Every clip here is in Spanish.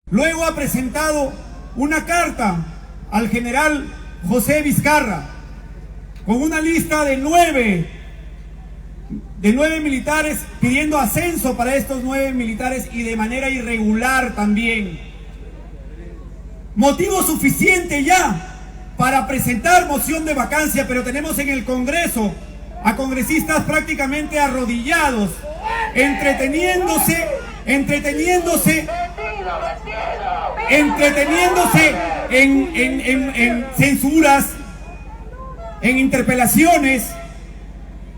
Luego ha presentado una carta al general José Vizcarra con una lista de nueve militares pidiendo ascenso para estos 9 militares y de manera irregular también. Motivo suficiente ya para presentar moción de vacancia, pero tenemos en el Congreso a congresistas prácticamente arrodillados, entreteniéndose en censuras, en interpelaciones,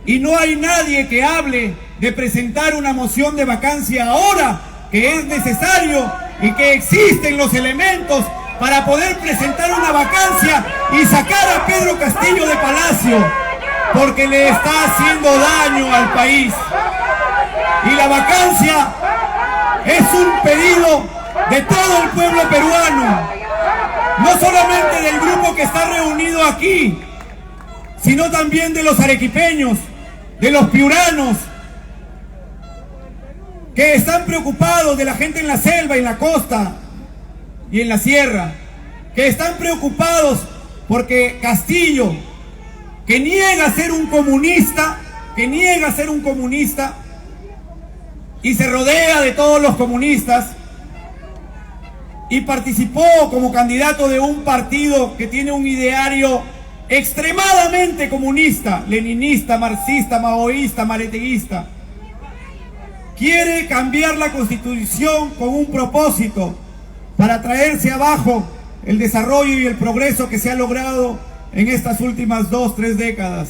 y no hay nadie que hable de presentar una moción de vacancia ahora, que es necesario y que existen los elementos para poder presentar una vacancia y sacar a Pedro Castillo de Palacio, porque le está haciendo daño al país. Y la vacancia es un pedido de todo el pueblo peruano, no solamente del grupo que está reunido aquí, sino también de los arequipeños, de los piuranos, que están preocupados, de la gente en la selva, en la costa y en la sierra, que están preocupados porque Castillo, que niega ser un comunista, y se rodea de todos los comunistas, y participó como candidato de un partido que tiene un ideario extremadamente comunista, leninista, marxista, maoísta, mareteguista. Quiere cambiar la Constitución con un propósito para traerse abajo el desarrollo y el progreso que se ha logrado en estas últimas 2-3 décadas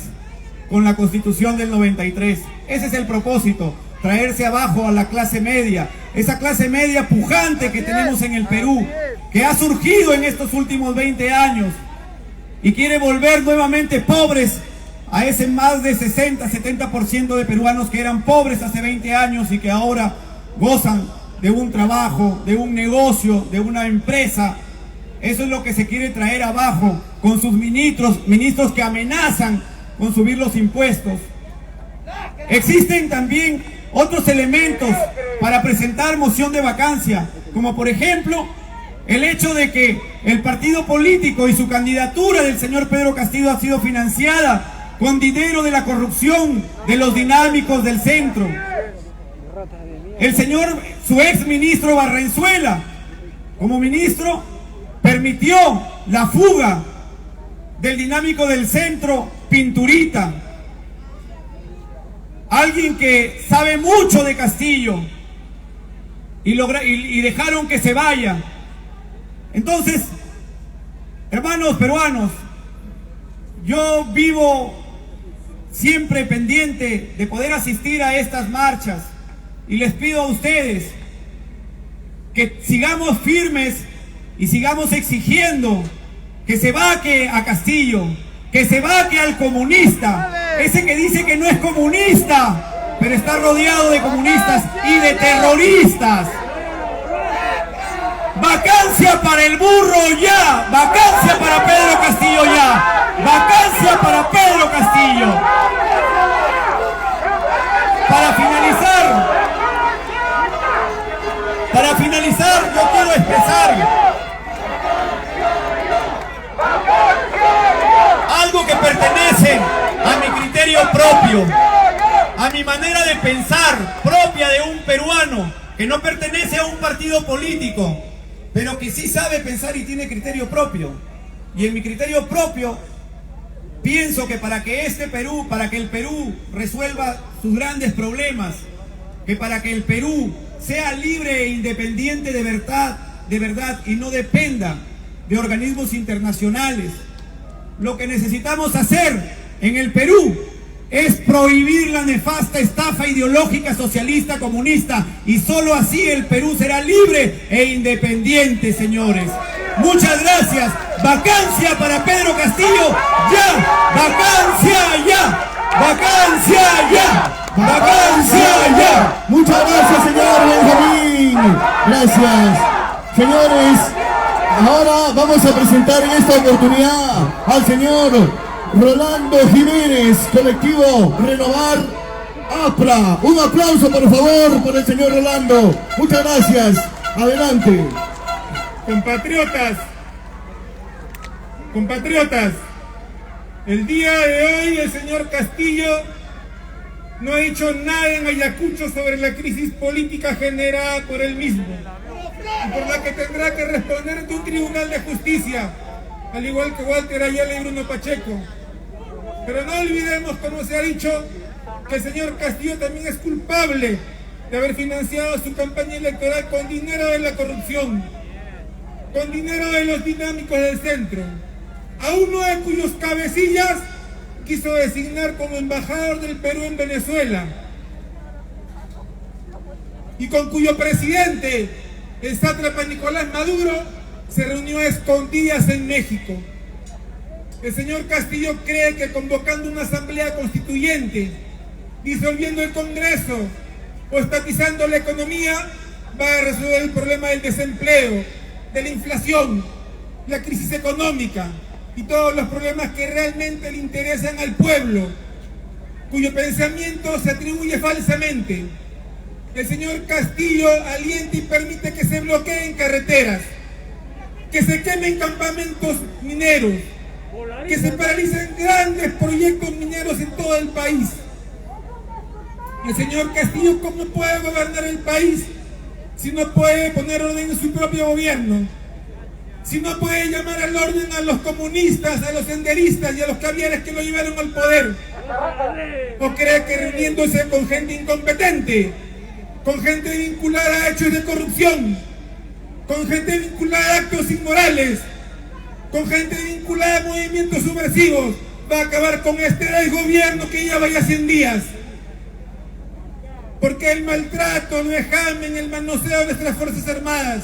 con la Constitución del 93. Ese es el propósito, traerse abajo a la clase media, esa clase media pujante que tenemos en el Perú, que ha surgido en estos últimos 20 años y quiere volver nuevamente pobres a ese más de 60-70% de peruanos que eran pobres hace 20 años y que ahora gozan de un trabajo, de un negocio, de una empresa. Eso es lo que se quiere traer abajo con sus ministros que amenazan con subir los impuestos. Existen también otros elementos para presentar moción de vacancia, como por ejemplo el hecho de que el partido político y su candidatura del señor Pedro Castillo ha sido financiada con dinero de la corrupción de los dinámicos del centro. Su ex ministro Barrenzuela, como ministro, permitió la fuga del dinámico del centro Pinturita, alguien que sabe mucho de Castillo, y dejaron que se vaya. Entonces, hermanos peruanos, yo vivo siempre pendiente de poder asistir a estas marchas y les pido a ustedes que sigamos firmes y sigamos exigiendo que se vaque a Castillo, que se vaque al comunista, ese que dice que no es comunista, pero está rodeado de comunistas y de terroristas. Vacancia para el burro ya, vacancia para Pedro Castillo ya, vacancia para Pedro Castillo. Para finalizar, yo quiero expresar algo que pertenece a mi criterio propio, a mi manera de pensar propia de un peruano que no pertenece a un partido político, pero que sí sabe pensar y tiene criterio propio. Y en mi criterio propio pienso que para que el Perú resuelva sus grandes problemas, que para que el Perú sea libre e independiente de verdad y no dependa de organismos internacionales, lo que necesitamos hacer en el Perú es prohibir la nefasta estafa ideológica socialista comunista, y solo así el Perú será libre e independiente, señores. Muchas gracias. Vacancia para Pedro Castillo ya, vacancia ya, vacancia ya, vacancia ya. Muchas gracias, señor Benjamín. Gracias, señores. Ahora vamos a presentar en esta oportunidad al señor Rolando Jiménez, colectivo Renovar APRA. Un aplauso, por favor, por el señor Rolando. Muchas gracias. Adelante. Compatriotas, el día de hoy el señor Castillo no ha dicho nada en Ayacucho sobre la crisis política generada por él mismo y por la que tendrá que responder ante un tribunal de justicia, al igual que Walter Ayala y Bruno Pacheco. Pero no olvidemos, como se ha dicho, que el señor Castillo también es culpable de haber financiado su campaña electoral con dinero de la corrupción, con dinero de los dinámicos del centro, a uno de cuyos cabecillas quiso designar como embajador del Perú en Venezuela y con cuyo presidente, el sátrapa Nicolás Maduro, se reunió a escondidas en México. El señor Castillo cree que convocando una asamblea constituyente, disolviendo el Congreso o estatizando la economía, va a resolver el problema del desempleo, de la inflación, la crisis económica y todos los problemas que realmente le interesan al pueblo, cuyo pensamiento se atribuye falsamente. El señor Castillo alienta y permite que se bloqueen carreteras, que se quemen campamentos mineros, que se paralicen grandes proyectos mineros en todo el país. El señor Castillo, ¿cómo puede gobernar el país si no puede poner orden en su propio gobierno? Si no puede llamar al orden a los comunistas, a los senderistas y a los caviares que lo llevaron al poder. ¿O cree que reuniéndose con gente incompetente, con gente vinculada a hechos de corrupción, con gente vinculada a actos inmorales, con gente vinculada a movimientos subversivos, va a acabar con este desgobierno que ya vaya 100 días? Porque el maltrato, el vejamen, el manoseo de nuestras Fuerzas Armadas.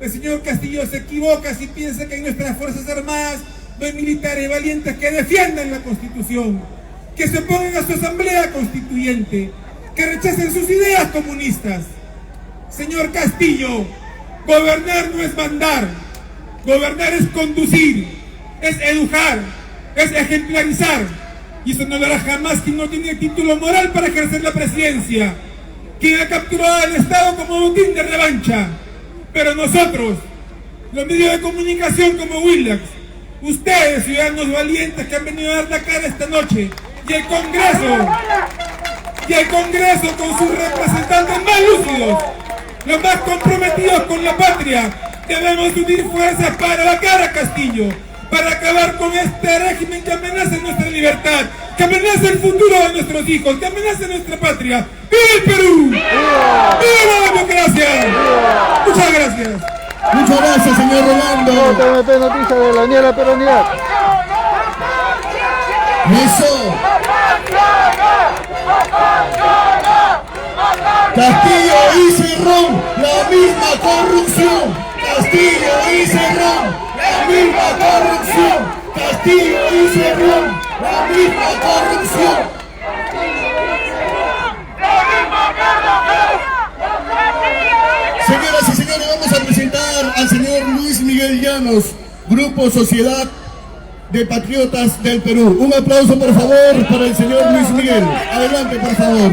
El señor Castillo se equivoca si piensa que en nuestras Fuerzas Armadas no hay militares valientes que defiendan la Constitución, que se opongan a su asamblea constituyente, que rechacen sus ideas comunistas. Señor Castillo, gobernar no es mandar, gobernar es conducir, es educar, es ejemplarizar. Y eso no lo hará jamás quien no tiene título moral para ejercer la presidencia, quien ha capturado al Estado como botín de revancha. Pero nosotros, los medios de comunicación como Willax, ustedes, ciudadanos valientes que han venido a dar la cara esta noche, y el Congreso con sus representantes más lúcidos, los más comprometidos con la patria, debemos unir fuerzas para vacar a Castillo, para acabar con este régimen que amenaza nuestra libertad, que amenaza el futuro de nuestros hijos, que amenaza nuestra patria. ¡Viva el Perú! ¡Viva la democracia! Muchas gracias. Muchas gracias, señor Rolando. TMP noticia de la Unión de la Peronidad. Eso. Castillo y Cerrón, la misma corrupción. Castillo y Cerrón, la misma corrupción. Castillo y Cerrón, la misma corrupción. Señoras y señores, vamos a presentar al señor Luis Miguel Llanos, Grupo Sociedad de Patriotas del Perú. Un aplauso, por favor, para el señor Luis Miguel. Adelante, por favor.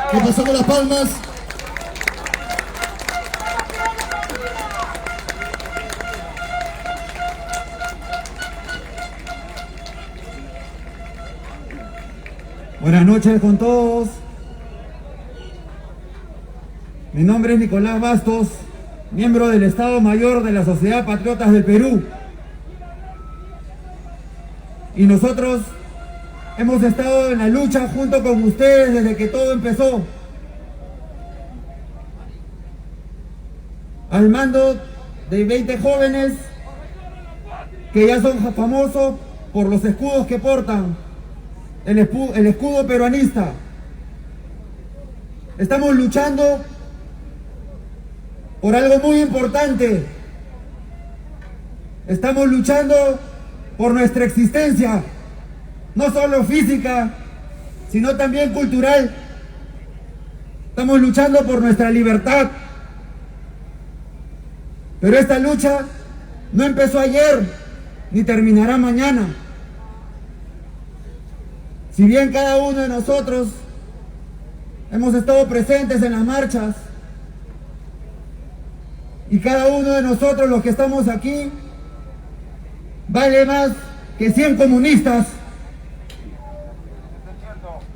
¿Qué pasó con las palmas? Buenas noches con todos. Mi nombre es Nicolás Bastos, miembro del Estado Mayor de la Sociedad Patriotas del Perú. Y nosotros hemos estado en la lucha junto con ustedes desde que todo empezó. Al mando de 20 jóvenes que ya son famosos por los escudos que portan, el escudo peruanista. Estamos luchando por algo muy importante. Estamos luchando por nuestra existencia, no solo física, sino también cultural. Estamos luchando por nuestra libertad. Pero esta lucha no empezó ayer, ni terminará mañana. Si bien cada uno de nosotros hemos estado presentes en las marchas, y cada uno de nosotros los que estamos aquí vale más que 100 comunistas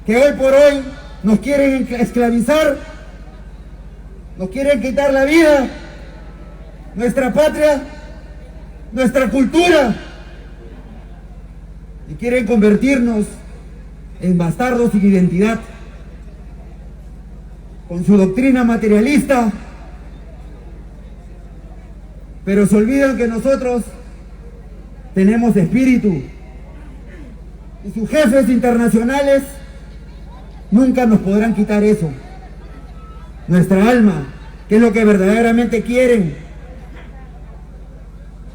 que hoy por hoy nos quieren esclavizar, nos quieren quitar la vida, nuestra patria, nuestra cultura, y quieren convertirnos en bastardos sin identidad con su doctrina materialista. Pero se olvidan que nosotros tenemos espíritu, y sus jefes internacionales nunca nos podrán quitar eso, nuestra alma, que es lo que verdaderamente quieren.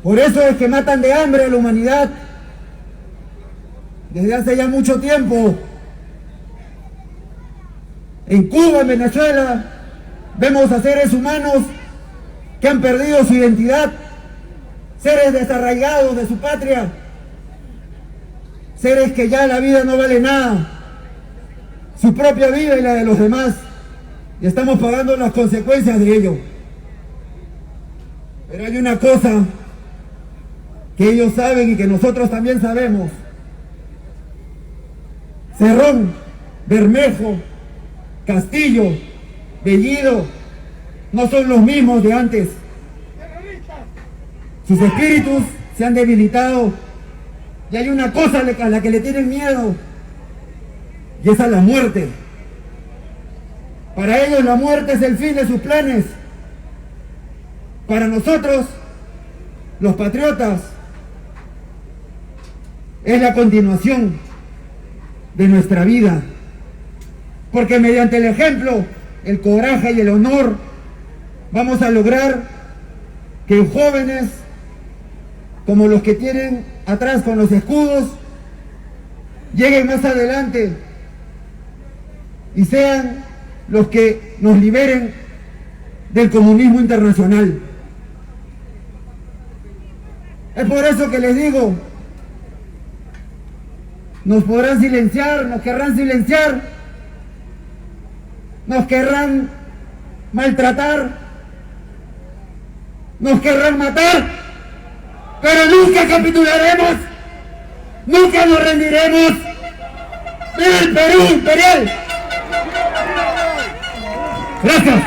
Por eso es que matan de hambre a la humanidad desde hace ya mucho tiempo. En Cuba, en Venezuela, vemos a seres humanos que han perdido su identidad, seres desarraigados de su patria, seres que ya la vida no vale nada, su propia vida y la de los demás, y estamos pagando las consecuencias de ello. Pero hay una cosa que ellos saben y que nosotros también sabemos: Cerrón, Bermejo, Castillo, Bellido no son los mismos de antes. Sus espíritus se han debilitado, y hay una cosa a la que le tienen miedo, y esa es la muerte. Para ellos la muerte es el fin de sus planes. Para nosotros, los patriotas, es la continuación de nuestra vida, porque mediante el ejemplo, el coraje y el honor vamos a lograr que jóvenes como los que tienen atrás con los escudos lleguen más adelante y sean los que nos liberen del comunismo internacional. Es por eso que les digo, nos podrán silenciar, nos querrán silenciar, nos querrán maltratar, nos querrán matar, pero nunca capitularemos, nunca nos rendiremos. ¡Viva el Perú imperial! Gracias.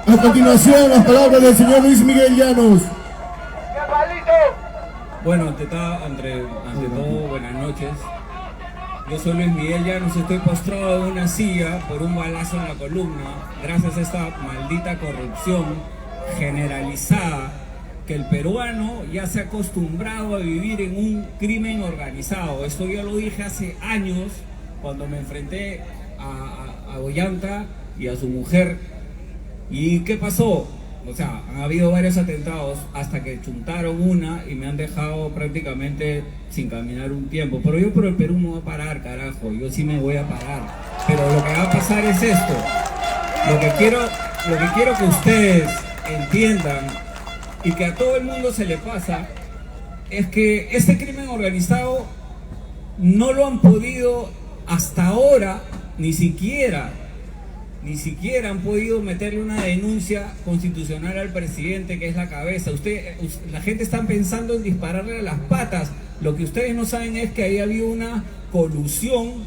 A continuación, las palabras del señor Luis Miguel Llanos. Bueno, ante todo, buenas noches. Yo soy Luis Miguel Llanos, estoy postrado en una silla por un balazo en la columna, gracias a esta maldita corrupción generalizada, que el peruano ya se ha acostumbrado a vivir en un crimen organizado. Esto yo lo dije hace años, cuando me enfrenté a Ollanta y a su mujer. ¿Y qué pasó? O sea, han habido varios atentados hasta que chuntaron una y me han dejado prácticamente sin caminar un tiempo. Pero yo por el Perú me voy a parar, carajo. Yo sí me voy a parar. Pero lo que va a pasar es esto. Lo que quiero que ustedes entiendan y que a todo el mundo se le pasa es que este crimen organizado no lo han podido hasta ahora, ni siquiera han podido meterle una denuncia constitucional al presidente, que es la cabeza. La gente está pensando en dispararle a las patas. Lo que ustedes no saben es que ahí había una colusión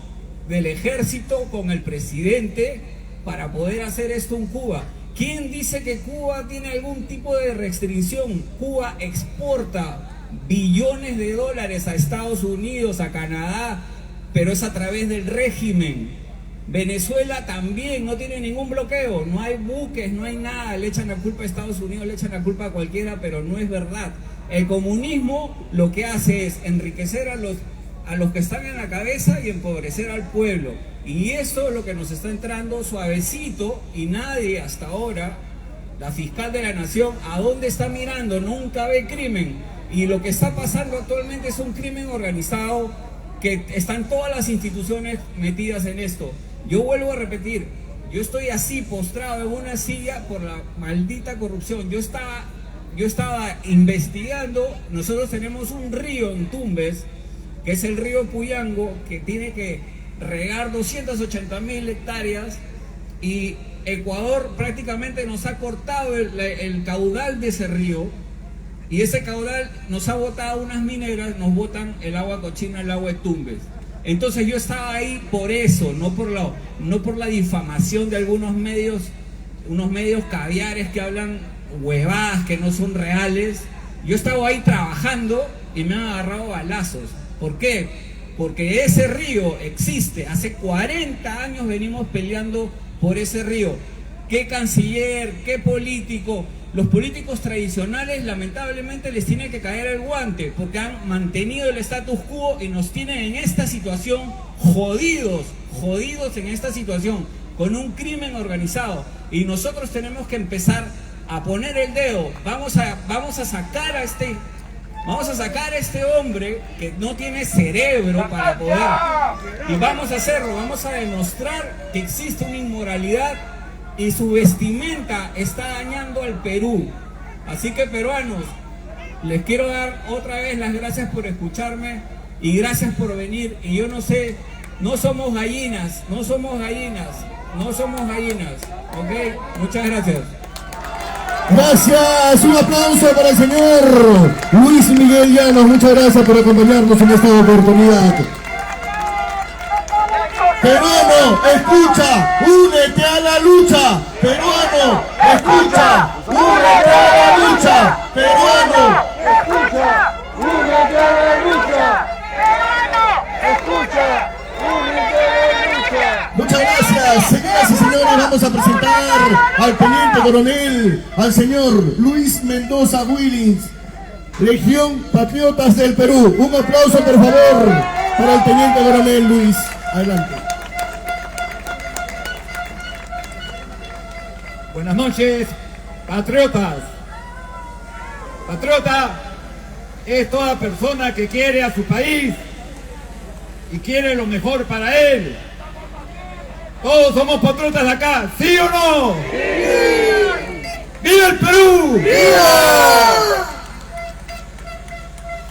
del ejército con el presidente para poder hacer esto en Cuba. ¿Quién dice que Cuba tiene algún tipo de restricción? Cuba exporta billones de dólares a Estados Unidos, a Canadá, pero es a través del régimen. Venezuela también no tiene ningún bloqueo, no hay buques, no hay nada, le echan la culpa a Estados Unidos, le echan la culpa a cualquiera, pero no es verdad. El comunismo lo que hace es enriquecer a los que están en la cabeza y empobrecer al pueblo. Y eso es lo que nos está entrando suavecito, y nadie hasta ahora, la fiscal de la nación, ¿a dónde está mirando? Nunca ve crimen. Y lo que está pasando actualmente es un crimen organizado, que están todas las instituciones metidas en esto. Yo vuelvo a repetir, yo estoy así postrado en una silla por la maldita corrupción. Yo estaba investigando. Nosotros tenemos un río en Tumbes, que es el río Puyango, que tiene que regar 280.000 hectáreas, y Ecuador prácticamente nos ha cortado el caudal de ese río, y ese caudal nos ha botado unas mineras, nos botan el agua cochina, el agua de Tumbes. Entonces yo estaba ahí por eso, no por la difamación de algunos medios, unos medios caviares que hablan huevadas que no son reales. Yo estaba ahí trabajando y me han agarrado balazos. ¿Por qué? Porque ese río existe. Hace 40 años venimos peleando por ese río. ¿Qué canciller? ¿Qué político? Los políticos tradicionales lamentablemente les tiene que caer el guante, porque han mantenido el status quo y nos tienen en esta situación jodidos en esta situación, con un crimen organizado. Y nosotros tenemos que empezar a poner el dedo. Vamos a sacar a este hombre que no tiene cerebro para poder, y vamos a hacerlo, vamos a demostrar que existe una inmoralidad y su vestimenta está dañando al Perú. Así que, peruanos, les quiero dar otra vez las gracias por escucharme y gracias por venir. Y yo no sé, no somos gallinas, ¿ok? Muchas gracias. Gracias, un aplauso para el señor Luis Miguel Llanos. Muchas gracias por acompañarnos en esta oportunidad. Peruano, escucha, únete a la lucha. Peruano, escucha, únete a la lucha. Peruano, escucha, únete a la lucha. Peruano, escucha, únete a la lucha. muchas gracias. Señoras y señores, vamos a presentar al teniente coronel, al señor Luis Mendoza Willings, Legión Patriotas del Perú. Un aplauso, por favor, para el teniente coronel Luis. Adelante. Buenas noches, patriotas. Patriota es toda persona que quiere a su país y quiere lo mejor para él. Todos somos patriotas de acá, ¿sí o no? ¡Sí! ¡Viva el Perú! ¡Viva!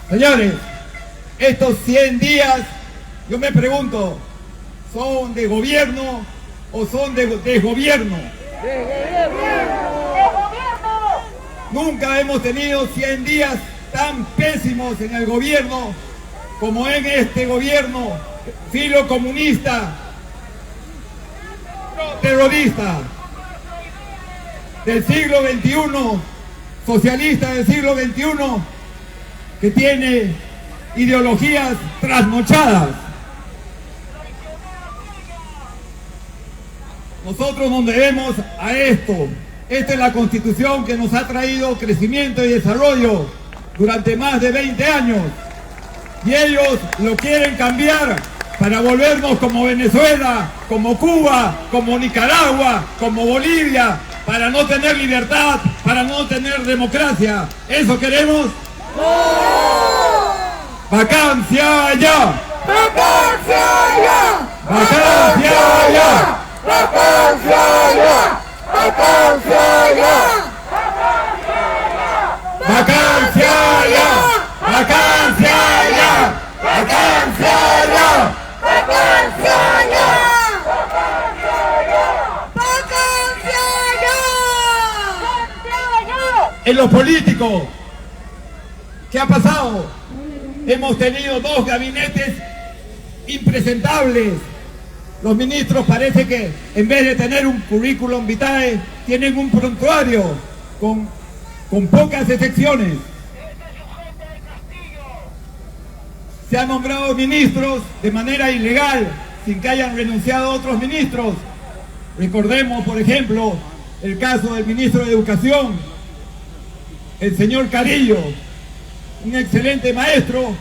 Señores, estos 100 días, yo me pregunto, ¿son de gobierno o son de desgobierno? Nunca hemos tenido 100 días tan pésimos en el gobierno como en este gobierno filocomunista, terrorista del siglo XXI, socialista del siglo XXI, que tiene ideologías trasnochadas. Nosotros nos debemos a esto. Esta es la Constitución que nos ha traído crecimiento y desarrollo durante más de 20 años. Y ellos lo quieren cambiar para volvernos como Venezuela, como Cuba, como Nicaragua, como Bolivia, para no tener libertad, para no tener democracia. ¿Eso queremos? ¡No! ¡Vacancia ya! ¡Vacancia ya! ¡Vacancia ya! ¡Vacancia ya! ¡Vacancia ya! ¡Vacancia ya! ¡Vacancia ya! ¡Vacancia ya! ¡Vacancia ya! En lo político, ¿qué ha pasado? Hemos tenido 2 gabinetes impresentables. Los ministros parece que en vez de tener un currículum vitae, tienen un prontuario con pocas excepciones. Se han nombrado ministros de manera ilegal, sin que hayan renunciado otros ministros. Recordemos, por ejemplo, el caso del ministro de Educación, el señor Carillo, un excelente maestro,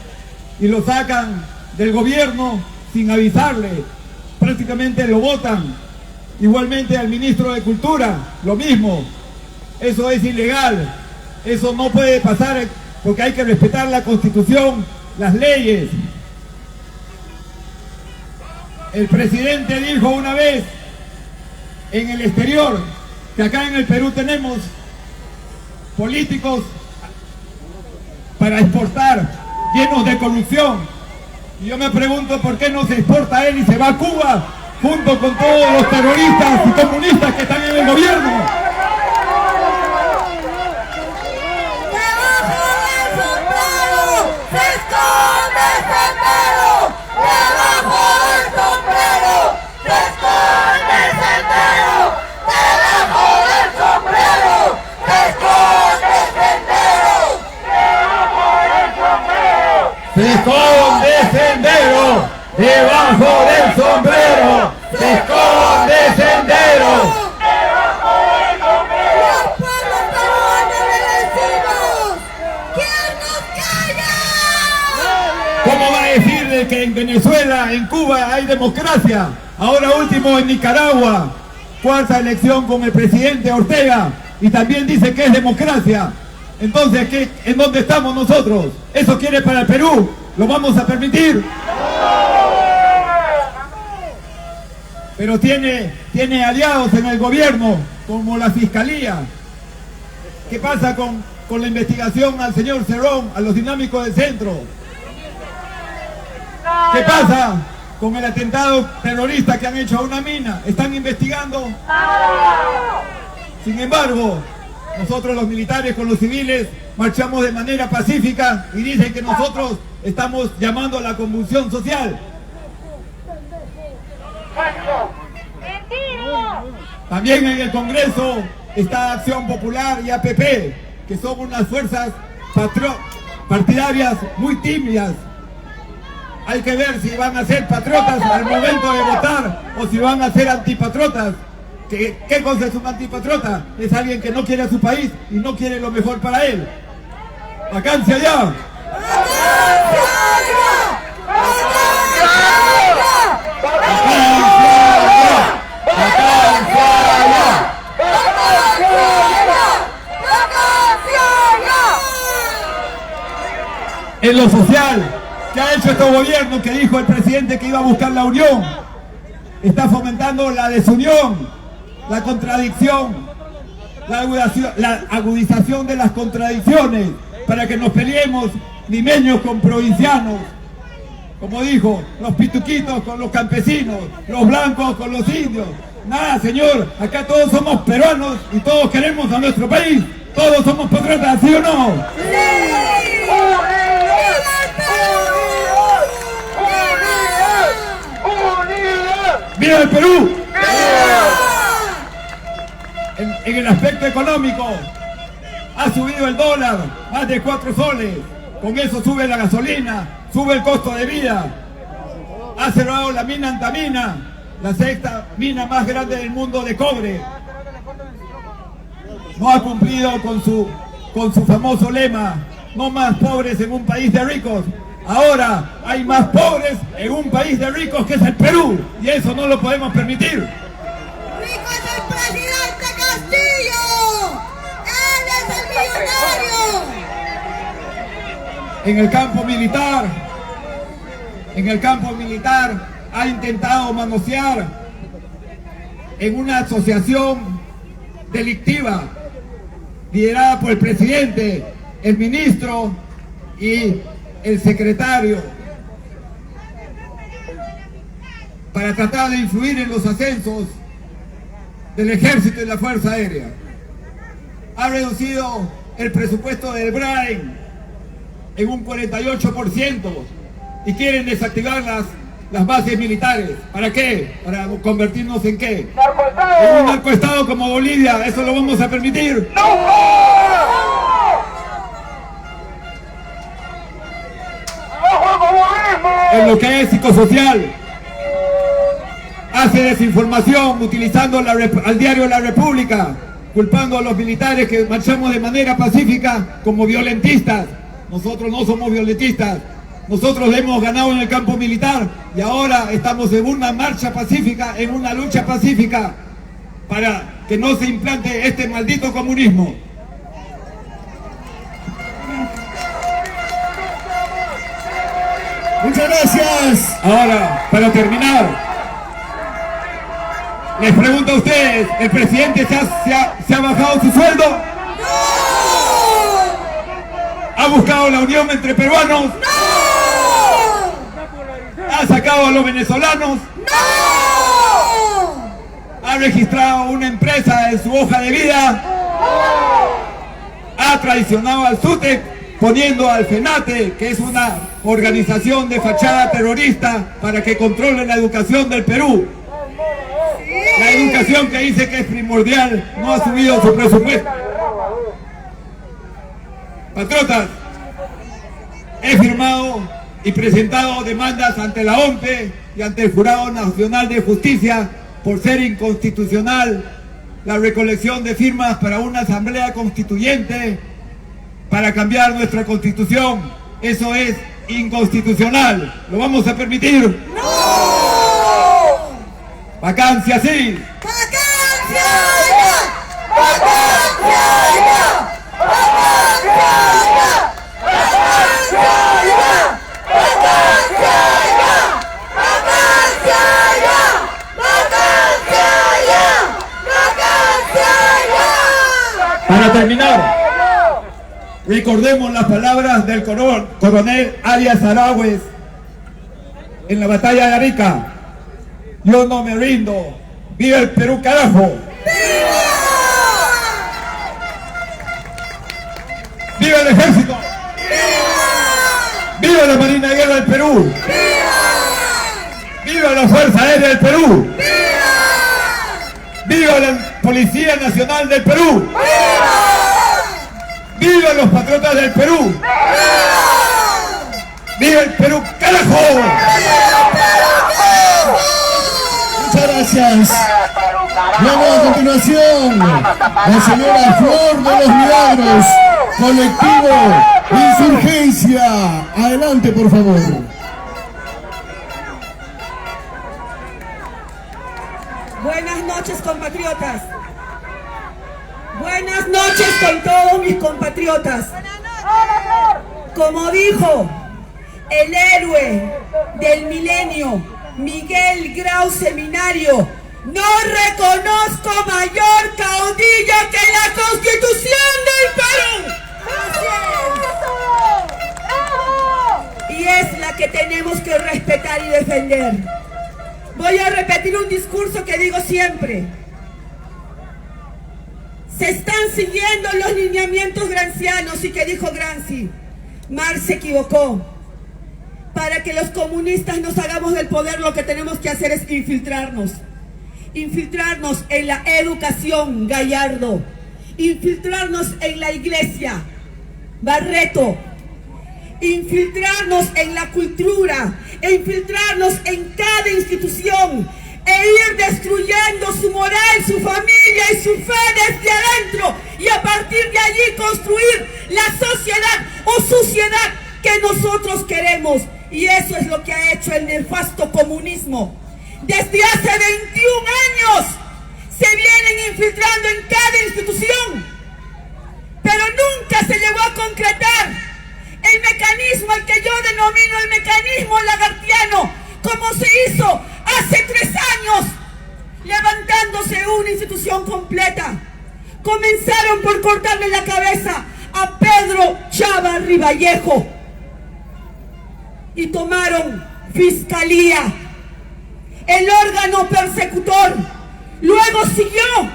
y lo sacan del gobierno sin avisarle, prácticamente lo votan. Igualmente al ministro de Cultura, lo mismo. Eso es ilegal, eso no puede pasar porque hay que respetar la Constitución, las leyes. El presidente dijo una vez en el exterior que acá en el Perú tenemos políticos para exportar, llenos de corrupción. Y yo me pregunto por qué no se exporta él y se va a Cuba junto con todos los terroristas y comunistas que están en el gobierno. Se esconde Sendero, debajo del sombrero, se esconde Sendero. Debajo del sombrero. Los pueblos peruanos le decimos, ¿quién nos calla? ¿Cómo va a decir de que en Venezuela, en Cuba hay democracia? Ahora último en Nicaragua, cuarta elección con el presidente Ortega, y también dice que es democracia. Entonces, ¿en dónde estamos nosotros? ¿Eso quiere para el Perú? ¿Lo vamos a permitir? Pero tiene aliados en el gobierno, como la Fiscalía. ¿Qué pasa con la investigación al señor Cerrón, a los dinámicos del centro? ¿Qué pasa con el atentado terrorista que han hecho a una mina? ¿Están investigando? Sin embargo, nosotros los militares con los civiles marchamos de manera pacífica y dicen que nosotros estamos llamando a la convulsión social. También en el Congreso está Acción Popular y APP, que son unas fuerzas partidarias muy tímidas. Hay que ver si van a ser patriotas al momento de votar o si van a ser antipatriotas. ¿Qué cosa es un antipatriota? Es alguien que no quiere a su país y no quiere lo mejor para él. ¡Vacancia ya! En lo social, ¿qué ha hecho este gobierno que dijo el presidente que iba a buscar la unión? Está fomentando la desunión, la contradicción, la agudización de las contradicciones para que nos peleemos limeños con provincianos. Como dijo, los pituquitos con los campesinos, los blancos con los indios. Nada, señor, acá todos somos peruanos y todos queremos a nuestro país. Todos somos patriotas, ¿sí o no? ¡Viva el Perú! En el aspecto económico, ha subido el dólar más de 4 soles. Con eso sube la gasolina, sube el costo de vida. Ha cerrado la mina Antamina, la sexta mina más grande del mundo de cobre. No ha cumplido con su famoso lema, no más pobres en un país de ricos. Ahora hay más pobres en un país de ricos que es el Perú, y eso no lo podemos permitir. ¡Rico es el presidente Castillo! ¡Él es el millonario! En el campo militar ha intentado manosear en una asociación delictiva liderada por el presidente, el ministro y el secretario, para tratar de influir en los ascensos del ejército y la fuerza aérea. Ha reducido el presupuesto del BRAEN en un 48% y quieren desactivar las bases militares. ¿Para qué? ¿Para convertirnos en qué? En un narcoestado como Bolivia. ¿Eso lo vamos a permitir? En lo que es psicosocial, hace desinformación utilizando al diario La República, culpando a los militares que marchamos de manera pacífica como violentistas. Nosotros no somos violentistas. Nosotros hemos ganado en el campo militar y ahora estamos en una marcha pacífica, en una lucha pacífica para que no se implante este maldito comunismo. Muchas gracias. Ahora, para terminar, les pregunto a ustedes, ¿el presidente se ha bajado su sueldo? ¡No! ¿Ha buscado la unión entre peruanos? ¡No! ¿Ha sacado a los venezolanos? ¡No! ¿Ha registrado una empresa en su hoja de vida? ¡No! ¿Ha traicionado al SUTEC poniendo al FENATE, que es una organización de fachada terrorista, para que controle la educación del Perú? La educación que dice que es primordial no ha subido su presupuesto. Patriotas, he firmado y presentado demandas ante la OMPE y ante el Jurado Nacional de Justicia por ser inconstitucional la recolección de firmas para una asamblea constituyente para cambiar nuestra constitución. Eso es inconstitucional. ¿Lo vamos a permitir? ¡No! ¡Vacancia sí! ¡Vacancia ya! ¡Vacancia ya! ¡Vacancia ya! ¡Vacancia ya! ¡Vacancia ya! ¡Vacancia ya! ¡Vacancia ya! ¡Vacancia ya! Para terminar, recordemos las palabras del coronel Arias Aragüez en la batalla de Arica. Yo no me rindo. ¡Viva el Perú, carajo! ¡Viva! ¡Viva el ejército! ¡Viva! ¡Viva la Marina de Guerra del Perú! ¡Viva! ¡Viva la Fuerza Aérea del Perú! ¡Viva! ¡Viva la Policía Nacional del Perú! ¡Viva! ¡Viva los patriotas del Perú! ¡Viva! ¡Viva el Perú, carajo! Muchas gracias. Luego a continuación, la señora Flor de los Milagros, colectivo Insurgencia. Adelante, por favor. Buenas noches, compatriotas. Buenas noches con todos mis compatriotas. Como dijo el héroe del milenio, Miguel Grau Seminario, no reconozco mayor caudillo que la Constitución del Perú. Y es la que tenemos que respetar y defender. Voy a repetir un discurso que digo siempre. Se están siguiendo los lineamientos grancianos y que dijo Gramsci. Marx se equivocó. Para que los comunistas nos hagamos del poder, lo que tenemos que hacer es infiltrarnos. Infiltrarnos en la educación, Gallardo. Infiltrarnos en la iglesia, Barreto. Infiltrarnos en la cultura. E infiltrarnos en cada institución. E ir destruyendo su moral, su familia y su fe desde adentro. Y a partir de allí construir la sociedad o suciedad que nosotros queremos. Y eso es lo que ha hecho el nefasto comunismo. Desde hace 21 años se vienen infiltrando en cada institución. Pero nunca se llegó a concretar el mecanismo al que yo denomino el mecanismo lagartiano, como se hizo hace 3 años, levantándose una institución completa. Comenzaron por cortarle la cabeza a Pedro Chávez Rivallejo y tomaron Fiscalía, el órgano persecutor. Luego siguió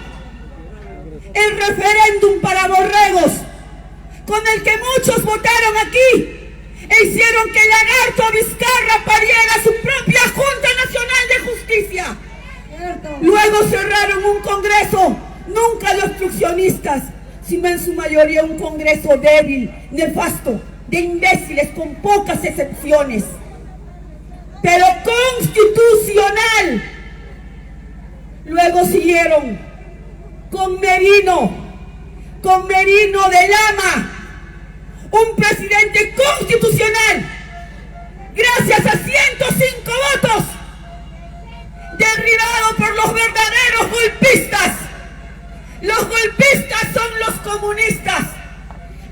el referéndum para borregos, con el que muchos votaron aquí e hicieron que Lagarto Vizcarra pariera su propia Junta Nacional de Justicia. Luego cerraron un congreso, nunca de obstruccionistas, sino en su mayoría un congreso débil, nefasto, de imbéciles con pocas excepciones, pero constitucional. Luego siguieron con Merino de Lama, un presidente constitucional, gracias a 105 votos, derribado por los verdaderos golpistas. Los golpistas son los comunistas.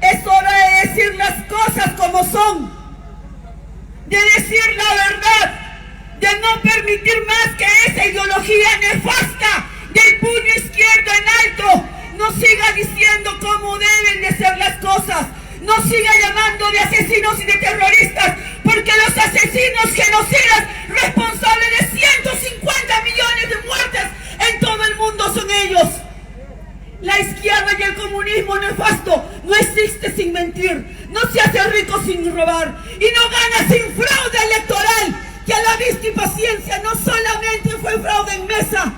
Es hora de decir las cosas como son, de decir la verdad, de no permitir más que esa ideología nefasta del puño izquierdo en alto nos siga diciendo cómo deben de ser las cosas, nos siga llamando de asesinos y de terroristas, porque los asesinos genocidas responsables de 150 millones de muertes en todo el mundo son ellos. La izquierda y el comunismo nefasto no existe sin mentir, no se hace rico sin robar y no gana sin fraude electoral, que a la vista y paciencia no solamente fue fraude en mesa,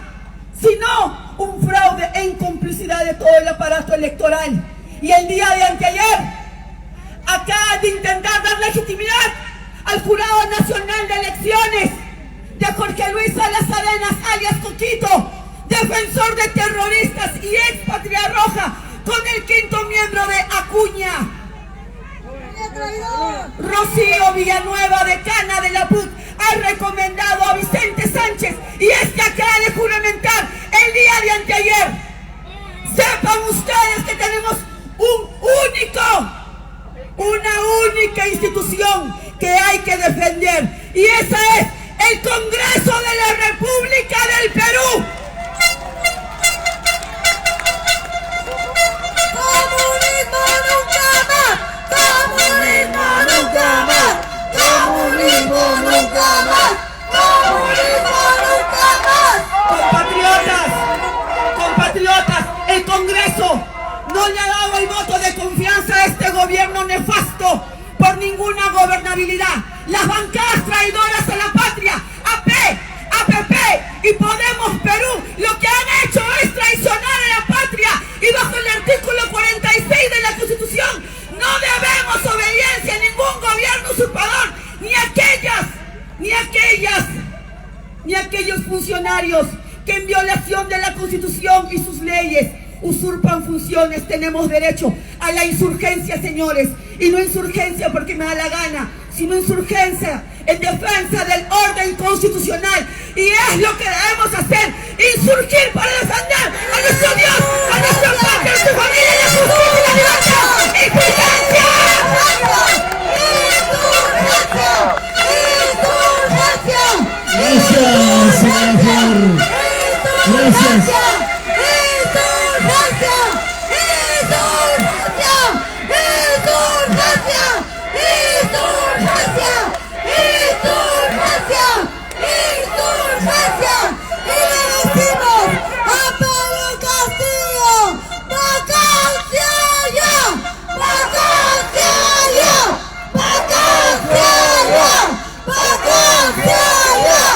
sino un fraude en complicidad de todo el aparato electoral. Y el día de anteayer, acá de intentar dar legitimidad al Jurado Nacional de Elecciones de Jorge Luis Salas Arenas, alias Coquito, defensor de terroristas y ex Patria Roja, con el quinto miembro de Acuña, Rocío Villanueva, decana de la PUT, ha recomendado a Vicente Sánchez, y es que acaba de juramentar el día de anteayer. Sepan ustedes que tenemos una única institución que hay que defender, y esa es el Congreso de la República del Perú. ¡Comunismo nunca más! ¡Comunismo nunca más! ¡Comunismo nunca más! ¡Comunismo nunca más! Compatriotas, el Congreso no le ha dado el voto de confianza a este gobierno nefasto por ninguna gobernabilidad. Las bancadas traidoras a la patria, AP, APP y Podemos Perú, lo que han hecho es traicionar a la patria, y bajo el artículo 46 de la Constitución no debemos obediencia a ningún gobierno usurpador, ni aquellos funcionarios que en violación de la Constitución y sus leyes usurpan funciones. Tenemos derecho a la insurgencia, señores, y no insurgencia porque me da la gana, sino insurgencia en defensa del orden constitucional, y es lo que debemos hacer, insurgir para defender a nuestro Dios, a nuestra patria, a nuestra familia, la justicia y la libertad. ¡Insurgencia! Gracias, senador. Gracias.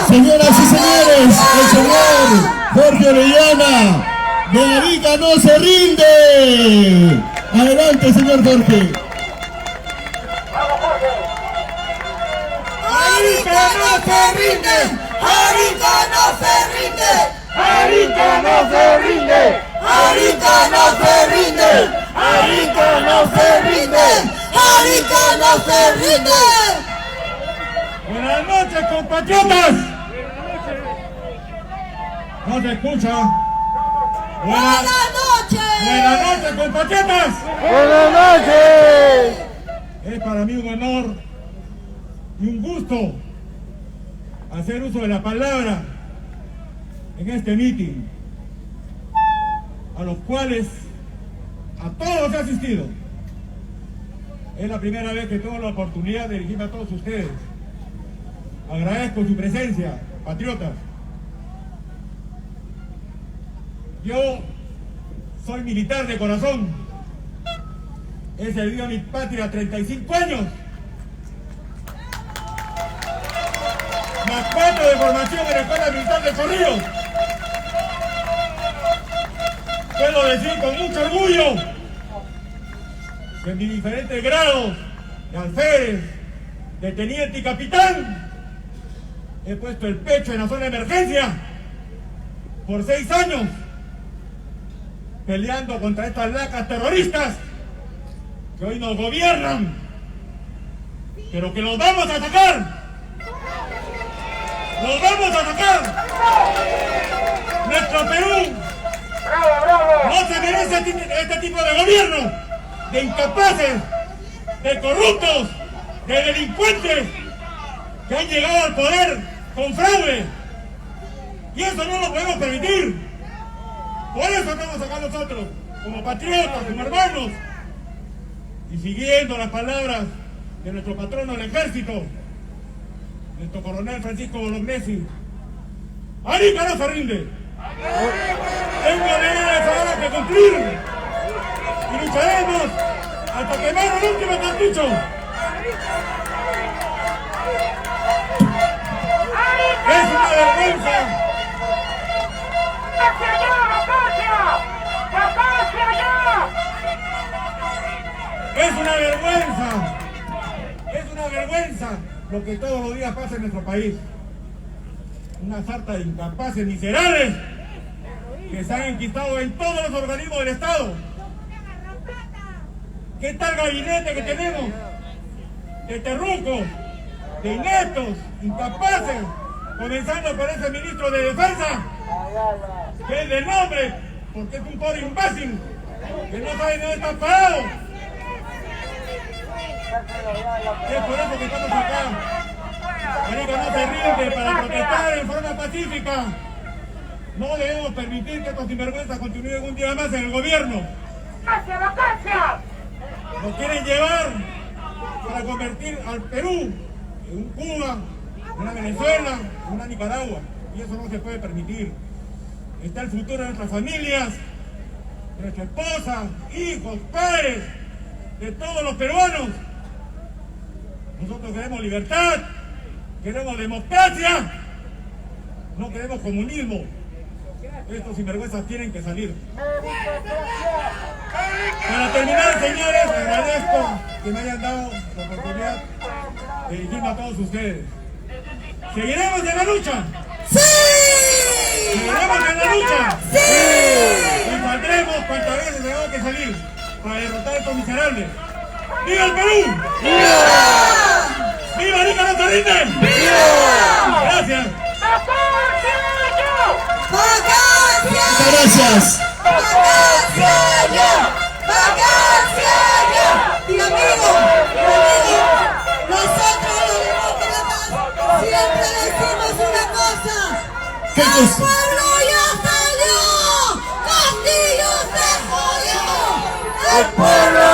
Señoras y señores, el señor Jorge Orellana de Arica no se rinde. Adelante, señor Jorge. Arica no se rinde. Arica no se rinde. Arica no se rinde. Arica no se rinde. Arica no se rinde. Arica no se rinde. Buenas noches, compatriotas. No se escucha. Buenas noches. Buenas noches, compatriotas. Buenas noches. Es para mí un honor y un gusto hacer uso de la palabra en este mitin, a los cuales a todos he asistido. Es la primera vez que tengo la oportunidad de dirigirme a todos ustedes. Agradezco su presencia, patriotas. Yo soy militar de corazón. He servido a mi patria 35 años. Más 4 de formación en la Escuela Militar de Chorrillos. Puedo decir con mucho orgullo que en mis diferentes grados de alférez, de teniente y capitán, he puesto el pecho en la zona de emergencia por 6 años peleando contra estas lacas terroristas que hoy nos gobiernan, pero que los vamos a atacar. ¡Los vamos a atacar! Nuestro Perú no se merece este tipo de gobierno, de incapaces, de corruptos, de delincuentes que han llegado al poder con fraude. Y eso no lo podemos permitir. Por eso estamos acá nosotros, como patriotas, como hermanos, y siguiendo las palabras de nuestro patrono del ejército, nuestro coronel Francisco Bolognesi. Arica no se rinde. Tengo deberes que cumplir y lucharemos hasta quemar el último cartucho. Es una vergüenza. Es una vergüenza lo que todos los días pasa en nuestro país. Una sarta de incapaces miserables que se han enquistado en todos los organismos del Estado. ¿Qué tal gabinete que tenemos? De terrucos, de ineptos, incapaces, comenzando por ese ministro de Defensa, que es del nombre, porque es un pobre imbécil, que no sabe dónde está parado. Es por eso que estamos acá. Arica no se rinde para protestar en forma pacífica. No debemos permitir que estos sinvergüenzas continúen un día más en el gobierno. Nos quieren llevar para convertir al Perú en un Cuba, una Venezuela, una Nicaragua. Y eso no se puede permitir. Está el futuro de nuestras familias, de nuestra esposa, hijos, padres, de todos los peruanos. Nosotros queremos libertad, queremos democracia, no queremos comunismo. Estos sinvergüenzas tienen que salir. Para terminar, señores, agradezco que me hayan dado la oportunidad de dirigirme a todos ustedes. ¿Seguiremos en la lucha? ¡Sí! ¿Seguiremos en la lucha? ¡Sí! Y saldremos cuantas veces tengamos que salir para derrotar a estos miserables. ¡Viva el Perú! ¡Viva! ¡Viva Arica no se rinde! ¡Viva! Gracias. ¡Vacancia! Gracias. ¡Vacancia ya! ¡Vacancia ya! Y amigo, nosotros los demócratas siempre decimos una cosa. ¿Qué ¡El cosa? pueblo ya salió! ¡Castillo se jodió! ¡El pueblo